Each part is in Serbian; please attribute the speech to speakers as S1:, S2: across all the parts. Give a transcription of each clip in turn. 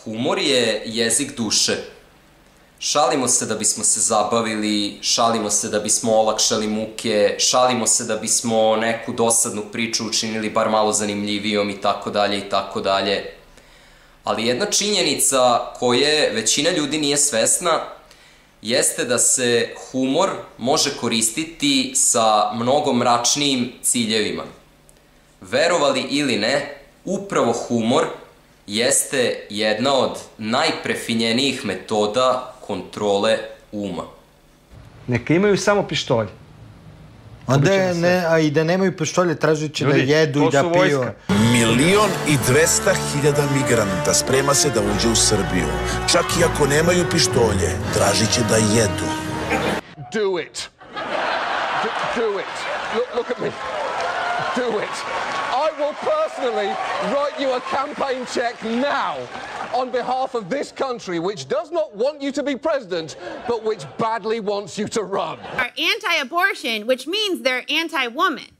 S1: Humor je jezik duše. Šalimo se da bismo se zabavili, šalimo se da bismo olakšali muke, šalimo se da bismo neku dosadnu priču učinili bar malo zanimljivijom i tako dalje i tako dalje. Ali jedna činjenica koje većina ljudi nije svesna jeste da se humor može koristiti sa mnogo mračnijim ciljevima. Verovali ili ne, upravo humor jeste jedna od najprefinjenijih metoda kontrole uma.
S2: Neka imaju samo pištolje.
S3: A i da nemaju pištolje, tražit će da jedu i da piju.
S4: 1.200.000 migranta sprema se da uđe u Srbiju. Čak i ako nemaju pištolje, tražit će da jedu.
S5: Do it. Do it. Look at me. Do it. I will personally write you a campaign check now on behalf of this country, which does not want you to be president, but which badly wants you to run.
S6: Are anti-abortion, which means they're anti-woman.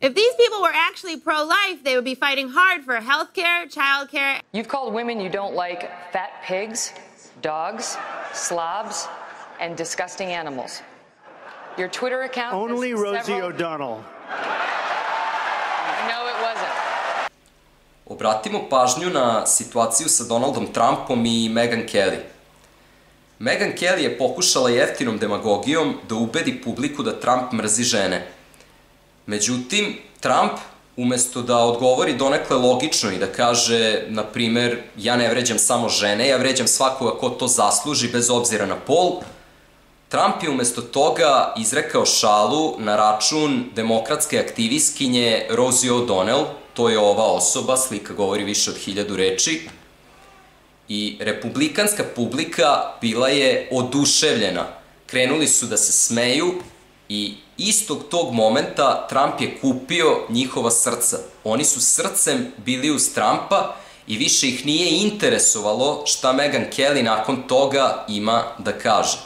S6: If these people were actually pro-life, they would be fighting hard for health care, child care.
S7: You've called women you don't like fat pigs, dogs, slobs, and disgusting animals. Your Twitter account...
S8: Only Rosie O'Donnell.
S7: No, it wasn't.
S1: Obratimo pažnju na situaciju sa Donaldom Trumpom i Meghan Kelly. Meghan Kelly je pokušala jeftinom demagogijom da ubedi publiku da Trump mrzi žene. Međutim, Trump, umesto da odgovori donekle logično i da kaže, na primer, ja ne vređam samo žene, ja vređam svakoga ko to zasluži bez obzira na pol, Trump je umesto toga izrekao šalu na račun demokratske aktivistkinje Rosie O'Donnell, to je ova osoba, slika govori više od 1000 reči, i republikanska publika bila je oduševljena. Krenuli su da se smeju i istog tog momenta Trump je kupio njihova srca. Oni su srcem bili uz Trumpa i više ih nije interesovalo šta Meghan Kelly nakon toga ima da kaže.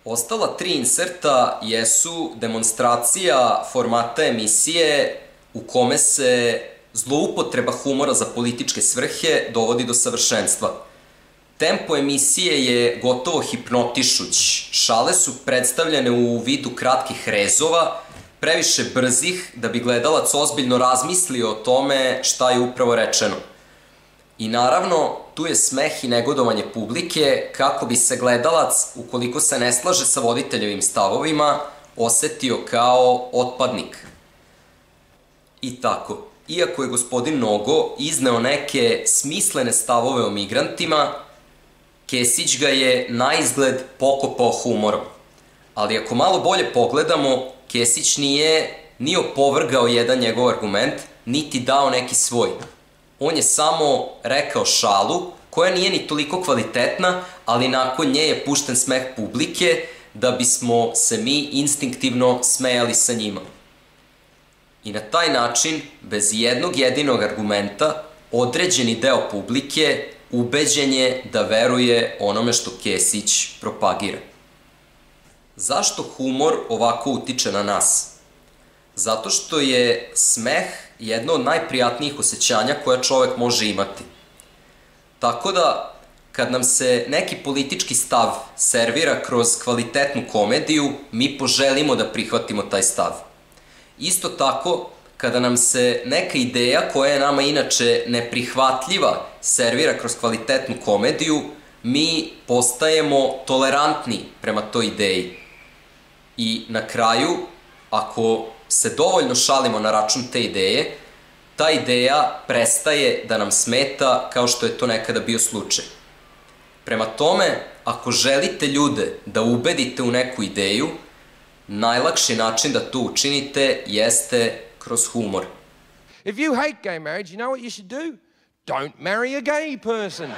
S1: Ostala 3 inserta jesu demonstracija formata emisije u kome se zloupotreba humora za političke svrhe dovodi do savršenstva. Tempo emisije je gotovo hipnotišuć. Šale su predstavljene u vidu kratkih rezova, previše brzih da bi gledalac ozbiljno razmislio o tome šta je upravo rečeno. I naravno, tu je smeh i negodovanje publike kako bi se gledalac, ukoliko se ne slaže sa voditeljevim stavovima, osetio kao otpadnik. I tako, iako je gospodin Nogo izneo neke smislene stavove o migrantima, Kesić ga je na izgled pokopao humorom. Ali ako malo bolje pogledamo, Kesić nije ni opovrgao jedan njegov argument, niti dao neki svoj. On je samo rekao šalu, koja nije ni toliko kvalitetna, ali nakon nje je pušten smeh publike, da bismo se mi instinktivno smejali sa njima. I na taj način, bez jednog jedinog argumenta, određeni deo publike ubeđen je da veruje onome što Kesić propagira. Zašto humor ovako utiče na nas? Zato što je smeh jedno od najprijatnijih osjećanja koja čovek može imati. Tako da, kad nam se neki politički stav servira kroz kvalitetnu komediju, mi poželimo da prihvatimo taj stav. Isto tako, kada nam se neka ideja koja je nama inače neprihvatljiva servira kroz kvalitetnu komediju, mi postajemo tolerantni prema toj ideji. I na kraju, ako se dovoljno šalimo na račun te ideje, ta ideja prestaje da nam smeta kao što je to nekada bio slučaj. Prema tome, ako želite ljude da ubedite u neku ideju, najlakši način da to učinite jeste kroz humor.
S5: If you hate gay marriage, you know what you should do? Don't marry a gay person.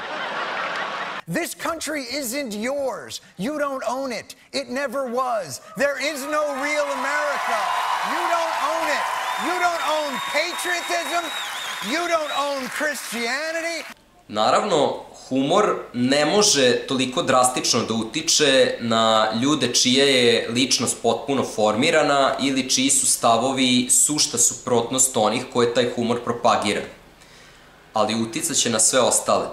S9: This country isn't yours. You don't own it. It never was. There is no real America. You don't own it. You don't own patriotism. You don't own Christianity.
S1: Naravno, humor ne može toliko drastično da utiče na ljude čija je ličnost potpuno formirana ili čiji su stavovi sušta suprotnost onih koje taj humor propagira. ali uticaće na sve ostale.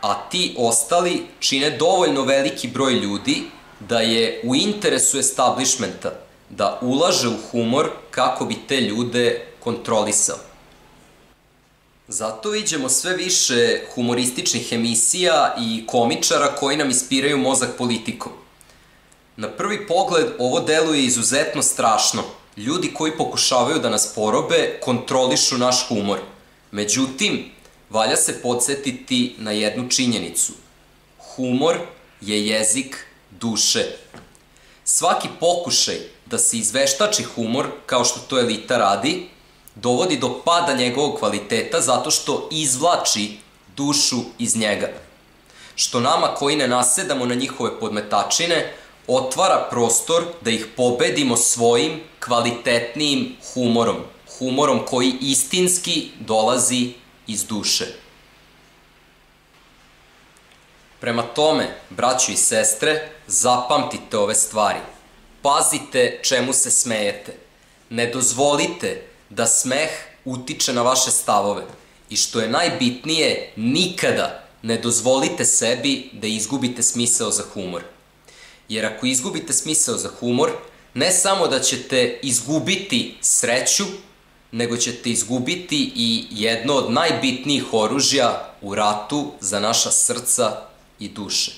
S1: A ti ostali čine dovoljno veliki broj ljudi da je u interesu establishmenta da ulaže u humor kako bi te ljude kontrolisao. Zato viđemo sve više humorističnih emisija i komičara koji nam ispiraju mozak politikom. Na prvi pogled ovo deluje izuzetno strašno. Ljudi koji pokušavaju da nas porobe kontrolišu naš humor. Međutim, valja se podsjetiti na jednu činjenicu. Humor je jezik duše. Svaki pokušaj da se izveštači humor, kao što to elita radi, dovodi do pada njegovog kvaliteta zato što izvlači dušu iz njega. Što nama koji ne nasedamo na njihove podmetačine, otvara prostor da ih pobedimo svojim kvalitetnijim humorom. Humorom koji istinski dolazi iz duše. Prema tome, braćo i sestre, zapamtite ove stvari. Pazite čemu se smejete. Ne dozvolite da smeh utiče na vaše stavove. I što je najbitnije, nikada ne dozvolite sebi da izgubite smisao za humor. Jer ako izgubite smisao za humor, ne samo da ćete izgubiti sreću, nego ćete izgubiti i jedno od najbitnijih oružja u ratu za naša srca i duše.